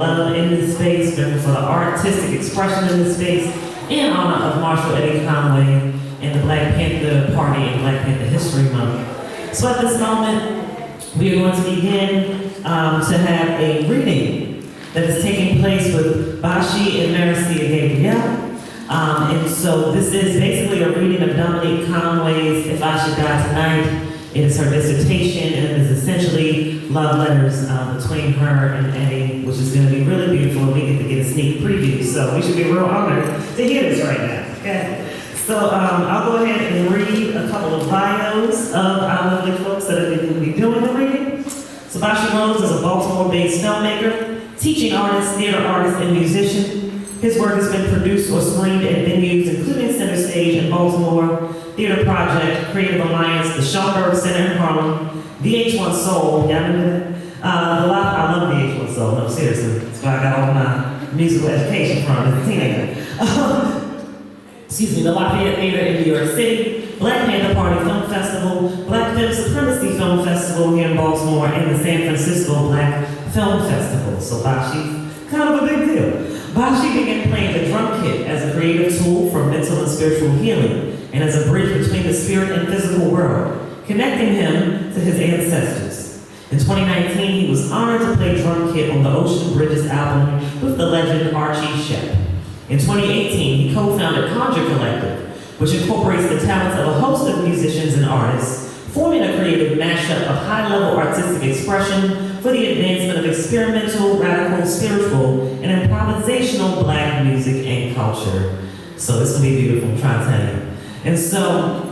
love in this space, grateful for the artistic expression in this space, in honor of Marshall Eddie Conway and the Black Panther Party and Black Panther History Month. So at this moment, we are going to begin to have a reading that is taking place with Bashi and Marcia Gabrielle. And so this is basically a reading of Domonique Conway's If I Should Die Tonight. It is her dissertation, and it is essentially love letters between her and Eddie, which is going to be really beautiful, and we get to get a sneak preview. So we should be real honored to hear this right now, okay? So I'll go ahead and read a couple of bios of our lovely folks that are going to be doing the reading. So Bashi Rose is a Baltimore-based filmmaker, teaching artist, theater artist, and musician. His work has been produced or screened at venues including Center Stage in Baltimore, Theater Project, Creative Alliance, the Schomburg Center in Harlem, VH1 Soul, y'all remember that? I love VH1 Soul, no, seriously. That's where I got all my musical education from as a teenager. Excuse me, the Lafayette Theater in New York City, Black Panther Party Film Festival, Black Film Supremacy Film Festival here in Baltimore, and the San Francisco Black Film Festival. So Bashi's kind of a big deal. Bashi began playing the drum kit as a creative tool for mental and spiritual healing, and as a bridge between the spirit and physical world, connecting him to his ancestors. In 2019, he was honored to play drum kit on the Ocean Bridges album with the legend Archie Shepp. In 2018, he co-founded Conjure Collective, which incorporates the talents of a host of musicians and artists, forming a creative mashup of high-level artistic expression for the advancement of experimental, radical, spiritual, and improvisational Black music and culture. So this will be beautiful, I'm trying to tell you. And so,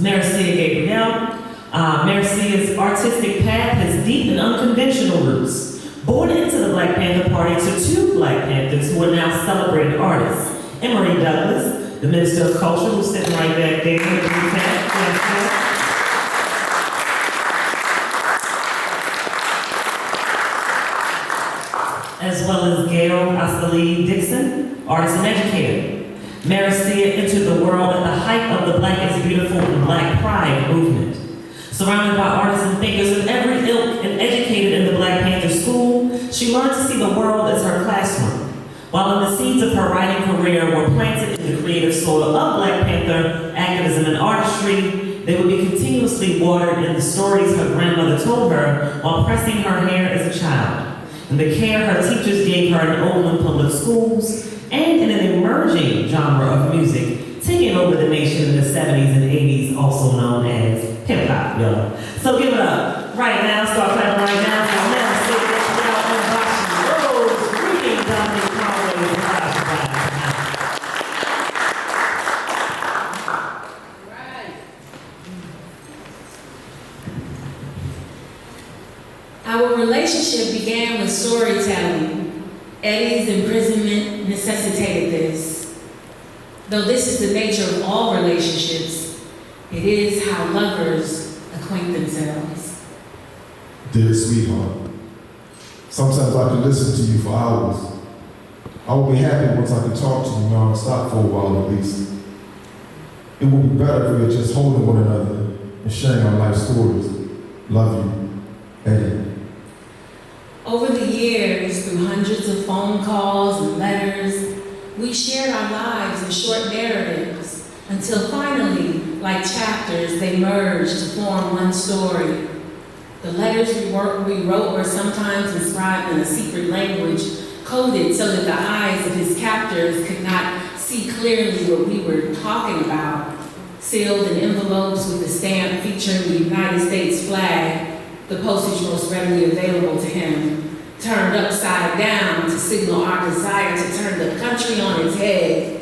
Marcia Gabrielle, Marcia's artistic path has deep and unconventional roots. Born into the Black Panther Party to two Black Panthers who are now celebrated artists. Emory Douglas, the Minister of Culture, who's sitting right back there in the blue tent. As well as Gail Ascali Dixon, artist and educator. Marcia entered the world at the height of the Black is Beautiful and Black Pride movement. Surrounded by artists and thinkers of every ilk and educated in the Black Panther School, she learned to see the world as her classroom. While in the seeds of her writing career were planted in the creative soil of Black Panther activism and artistry, they would be continuously watered in the stories her grandmother told her while pressing her hair as a child, and the care her teachers gave her in Oakland public schools, and in an emerging genre of music taking over the nation in the 70s and 80s, also known as hip-hop, y'all. So give it up right now, start clapping right now for Marcia Gabrielle and Bashi Rose, reading Domonique Conway's Our relationship began with storytelling. Eddie's imprisonment necessitated this. Though this is the nature of all relationships, it is how lovers acquaint themselves. Dear sweetheart, sometimes I can listen to you for hours. I will be happy once I can talk to you non-stop for a while at least. It will be better if we are just holding one another and sharing our life stories. Love you, Eddie. Over the years, through hundreds of phone calls and letters, we shared our lives in short narratives until finally, like chapters, they merged to form one story. The letters we wrote were sometimes inscribed in a secret language, coded so that the eyes of his captors could not see clearly what we were talking about, sealed in envelopes with the stamp featuring the United States flag, the postage most readily available to him, turned upside down to signal our desire to turn the country on its head.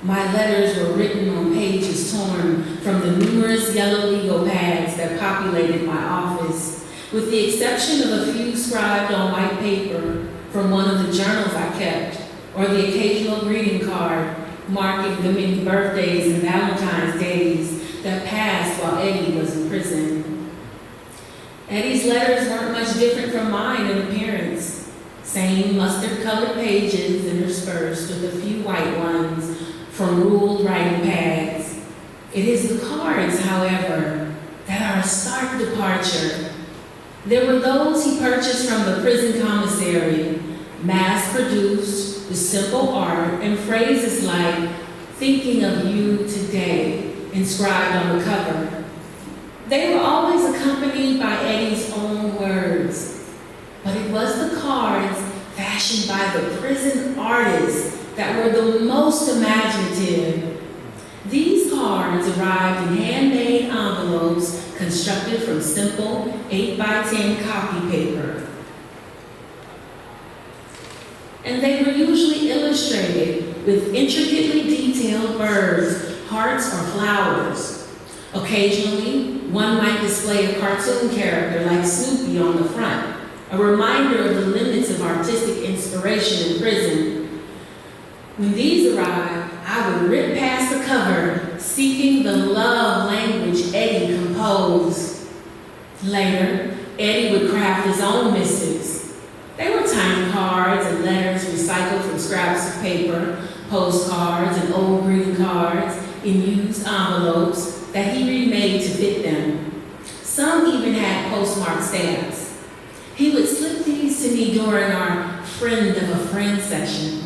My letters were written on pages torn from the numerous yellow legal pads that populated my office, with the exception of a few scribed on white paper from one of the journals I kept, or the occasional greeting card marking the many birthdays and Valentine's days that passed while Eddie was in prison. Eddie's letters weren't much different from mine in appearance. Same mustard-colored pages interspersed with a few white ones from ruled writing pads. It is the cards, however, that are a stark departure. There were those he purchased from the prison commissary, mass-produced with simple art and phrases like, "Thinking of you today," inscribed on the cover. They were always accompanied by Eddie's own words, but it was the cards fashioned by the prison artists that were the most imaginative. These cards arrived in handmade envelopes constructed from simple 8x10 copy paper. And they were usually illustrated with intricately detailed birds, hearts, or flowers. Occasionally, one might display a cartoon character like Snoopy on the front, a reminder of the limits of artistic inspiration in prison. When these arrived, I would rip past the cover, seeking the love language Eddie composed. Later, Eddie would craft his own missives. They were tiny cards and letters recycled from scraps of paper, postcards and old greeting cards in used envelopes that he remade to fit them. Some even had postmarked stamps. He would slip these to me during our friend of a friend sessions.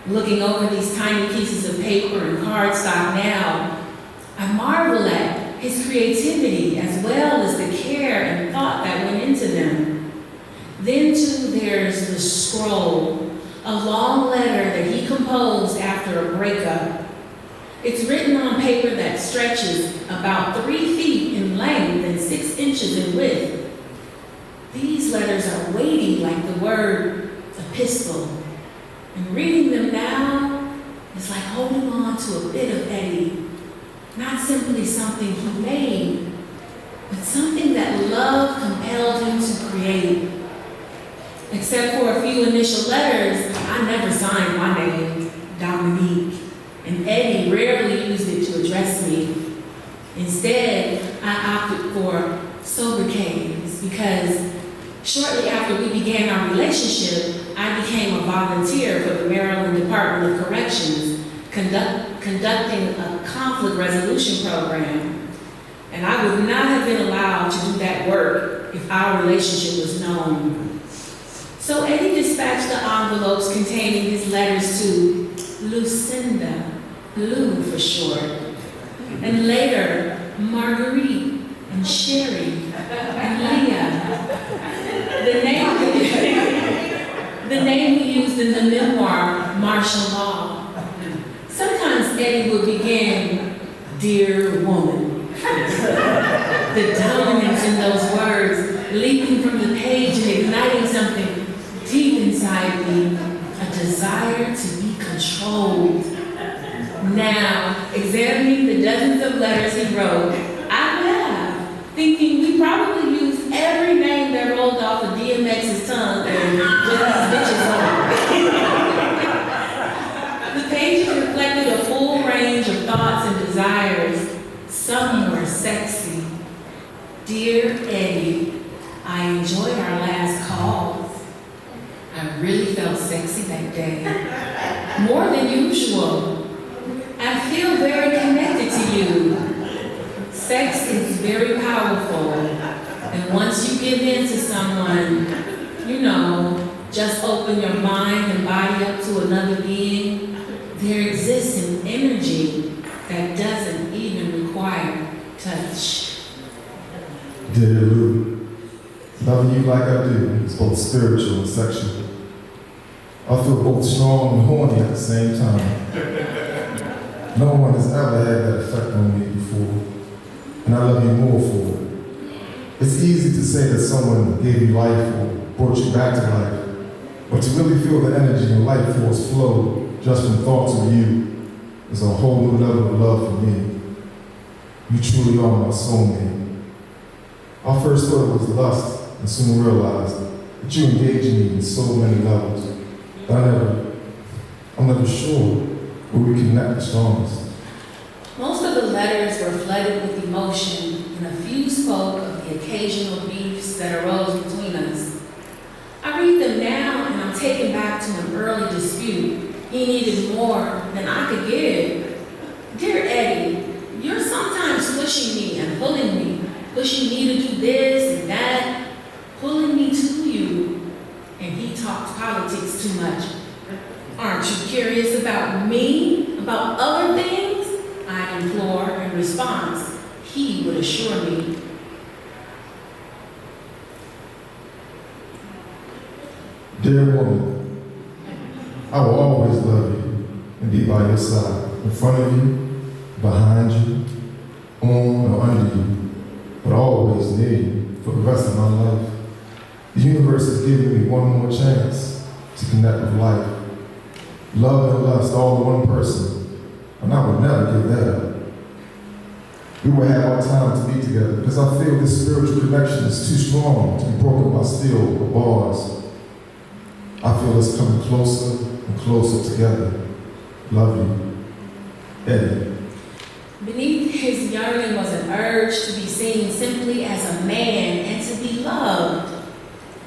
Looking over these tiny pieces of paper and cardstock now, I marvel at his creativity as well as the care and thought that went into them. Then too, there's the scroll, a long letter that he composed after a breakup. It's written on paper that stretches about 3 feet in length and 6 inches in width. These letters are weighty like the word epistle. And reading them now is like holding on to a bit of Eddie. Not simply something he made, but something that love compelled him to create. Except for a few initial letters, I never signed my name, Domonique, and Eddie rarely used it to address me. Instead, I opted for sobriquets because shortly after we began our relationship, I became a volunteer for the Maryland Department of Corrections, conducting a conflict resolution program. And I would not have been allowed to do that work if our relationship was known. So Eddie dispatched the envelopes containing his letters to Lucinda, Lou for short, and later Marguerite and Sherry and Leah. The name he used in the memoir, Martial Law. Sometimes Eddie would begin, "Dear woman." The dominance in those words, leaping from the page and igniting something deep inside me, a desire to be controlled. Now, examining the dozens of letters he wrote, I laugh, thinking we probably used every name that rolled off of DMX's tongue and with these bitches on. The pages reflected a full range of thoughts and desires. Some were sexy. "Dear Eddie, I enjoyed our last calls. I really felt sexy that day. More than usual. I feel very connected to you. Sex is very powerful. And once you give in to someone, just open your mind and body up to another being, there exists an energy that doesn't even require touch." Dear Lou, loving you like I do is both spiritual and sexual. I feel both strong and horny at the same time. No one has ever had that effect on me before, and I love you more for it. It's easy to say that someone gave you life or brought you back to life, but to really feel the energy and life force flow just from thoughts of you is a whole new level of love for me. You truly are my soulmate. I first thought it was lust and soon realized that you engage me in so many levels that I'm never sure where we connect the strongest. Most of the letters were flooded with emotion, and a few spoke of the occasional beefs that arose between us. I read them now, and I'm taken back to an early dispute. He needed more than I could give. "Dear Eddie, you're sometimes pushing me and pulling me to do this and that, pulling me to you. and he talked politics too much. Aren't you curious about me, about other things? I implore. In response, he would assure me. Dear woman, I will always love you and be by your side, in front of you, behind you, on or under you, but always near you for the rest of my life. The universe has given me one more chance to connect with life. Love and lust all in one person, and I would never give that up. We will have our time to be together because I feel this spiritual connection is too strong to be broken by steel or bars. I feel us coming closer and closer together. Love you, Eddie. Beneath his yearning was an urge to be seen simply as a man and to be loved.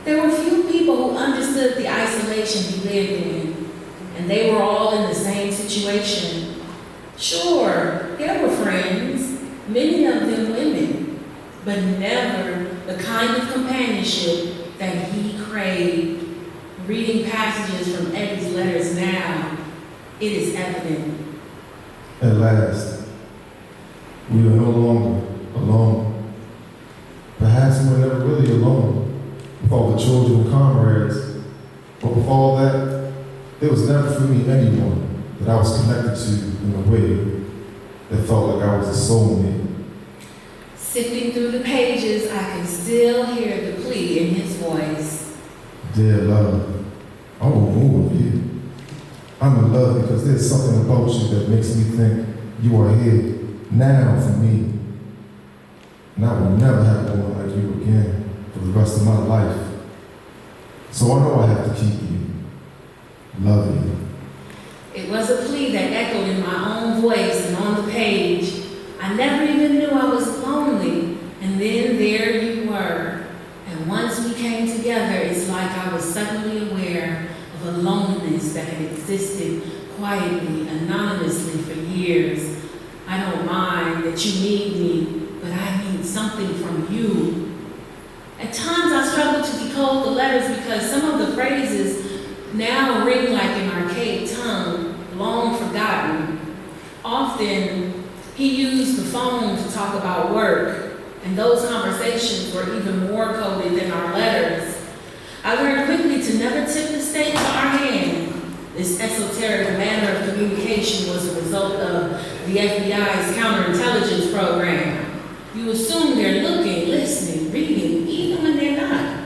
There were few people who understood the isolation he lived in, and they were all in the same situation. Sure, there were friends, many of them women, but never the kind of companionship that he craved. Reading passages from Eddie's letters now, it is evident. At last, we are no longer alone. Perhaps we were never really alone with all the children and comrades, but with all that, there was never for me anyone that I was connected to in a way that felt like I was a soulmate. Sifting through the pages, I can still hear the plea in his voice. Dear love, I won't move with you. I'm in love because there's something about you that makes me think you are here now for me. And I will never have a woman like you again for the rest of my life. So I know I have to keep you. Love you. It was a plea that echoed in my own voice and on the page. I never even knew I was lonely, and then there you were. And once we came together, it's like I was suddenly aware of a loneliness that had existed quietly, anonymously for years. I don't mind that you need me, but I need something from you. At times I struggle to decode the letters because some of the phrases now ring like an archaic tongue, long forgotten. Often he used the phone to talk about work, and those conversations were even more coded than our letters. I learned quickly to never tip the state to our hand. This esoteric manner of communication was a result of the FBI's counterintelligence program. You assume they're looking, listening, reading, even when they're not.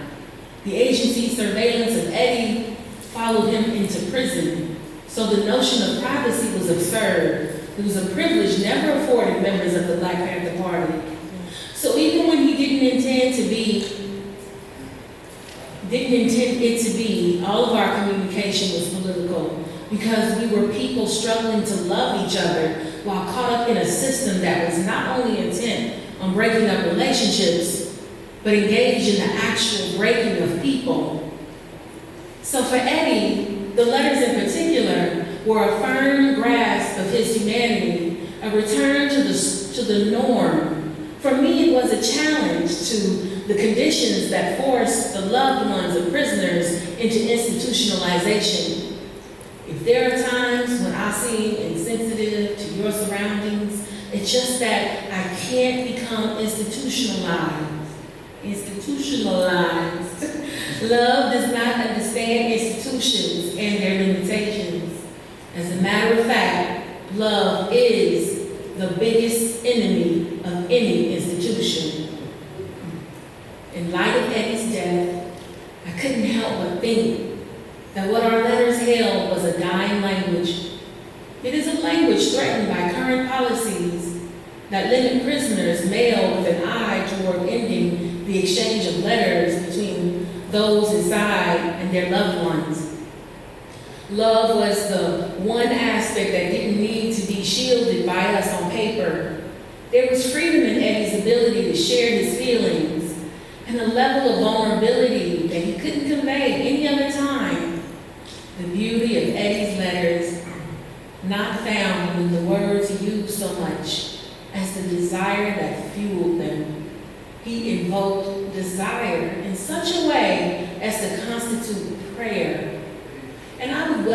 The agency's surveillance of Eddie followed him into prison, so the notion of privacy was absurd. It was a privilege never afforded members of the Black Panther Party. So even when he didn't intend it to be, all of our communication was political because we were people struggling to love each other while caught up in a system that was not only intent on breaking up relationships, but engaged in the actual breaking of people. So for Eddie, the letters in particular were a firm grasp of his humanity, a return to the norm. For me, it was a challenge to the conditions that forced the loved ones of prisoners into institutionalization. If there are times when I seem insensitive to your surroundings, it's just that I can't become institutionalized. Love does not understand institutions and their limitations. As a matter of fact, love is the biggest enemy of any institution. In light of Eddie's death, I couldn't help but think that what our letters held was a dying language. It is a language threatened by current policies that limit prisoners' mail with an eye toward ending the exchange of letters between those inside and their loved ones. Love was the one aspect that didn't need to be shielded by us on paper. There was freedom in Eddie's ability to share his feelings and a level of vulnerability that he couldn't convey any other time. The beauty of Eddie's letters, not found in the words he used so much as the desire that fueled them. He invoked desire in such a way as to constitute prayer. And I would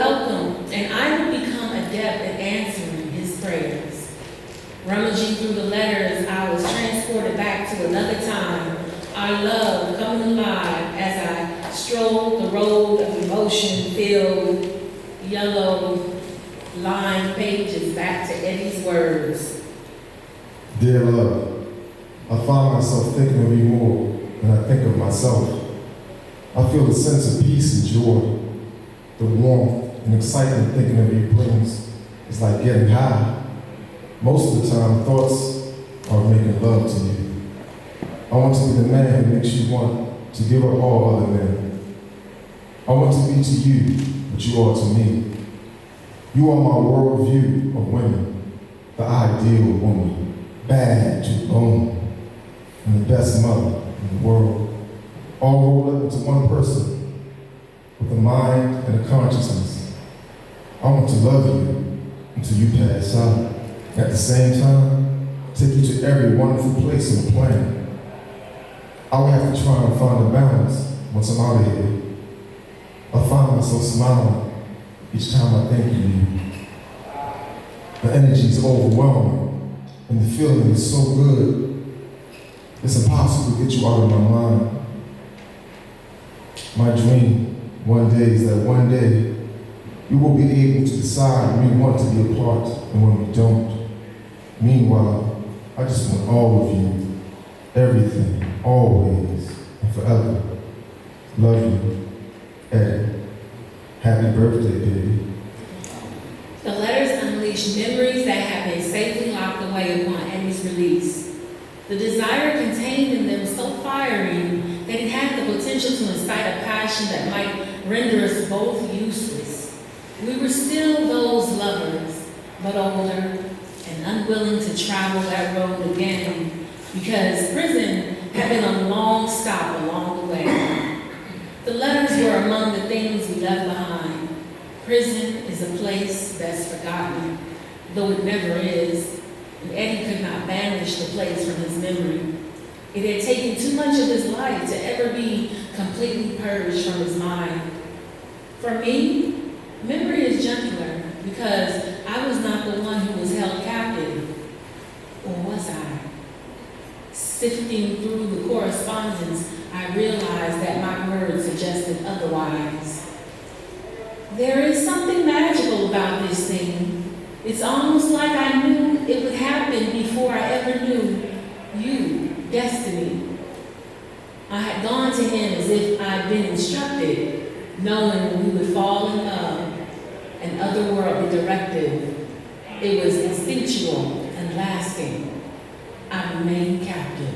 become adept at answering his prayers. Rummaging through the letters, I was transported back to another time. Our love coming alive as I strolled the road of emotion-filled, yellow-lined pages back to Eddie's words. Dear love, I find myself thinking of you more than I think of myself. I feel a sense of peace and joy. The warmth and excitement thinking of you brings is like getting high. Most of the time, thoughts are making love to you. I want to be the man who makes you want to give up all other men. I want to be to you what you are to me. You are my worldview of women, the ideal woman, bad to the bone, and the best mother in the world, all rolled up into one person with a mind and a consciousness. I want to love you until you pass out. At the same time, take you to every wonderful place on the planet. I will have to try and find a balance once I'm out of here. I find myself smiling each time I think of you. The energy is overwhelming, and the feeling is so good. It's impossible to get you out of my mind. My dream one day is that one day we will be able to decide when we want to be apart and when we don't. Meanwhile, I just want all of you, everything, always, and forever. Love you, Eddie. Happy birthday, baby. The letters unleashed memories that had been safely locked away upon Eddie's release. The desire contained in them so fiery that it had the potential to incite a passion that might render us both useless. We were still those lovers, but older and unwilling to travel that road again because prison had been a long stop along the way. The letters were among the things we left behind. Prison is a place best forgotten, though it never is, and Eddie could not banish the place from his memory. It had taken too much of his life to ever be completely purged from his mind. For me, memory is gentler because I was not the one who was held captive. Or was I? Sifting through the correspondence, I realized that my words suggested otherwise. There is something magical about this thing. It's almost like I knew it would happen before I ever knew you, destiny. I had gone to him as if I'd been instructed, knowing we would fall in love, and otherworldly directive. It was instinctual and lasting. I remained captive.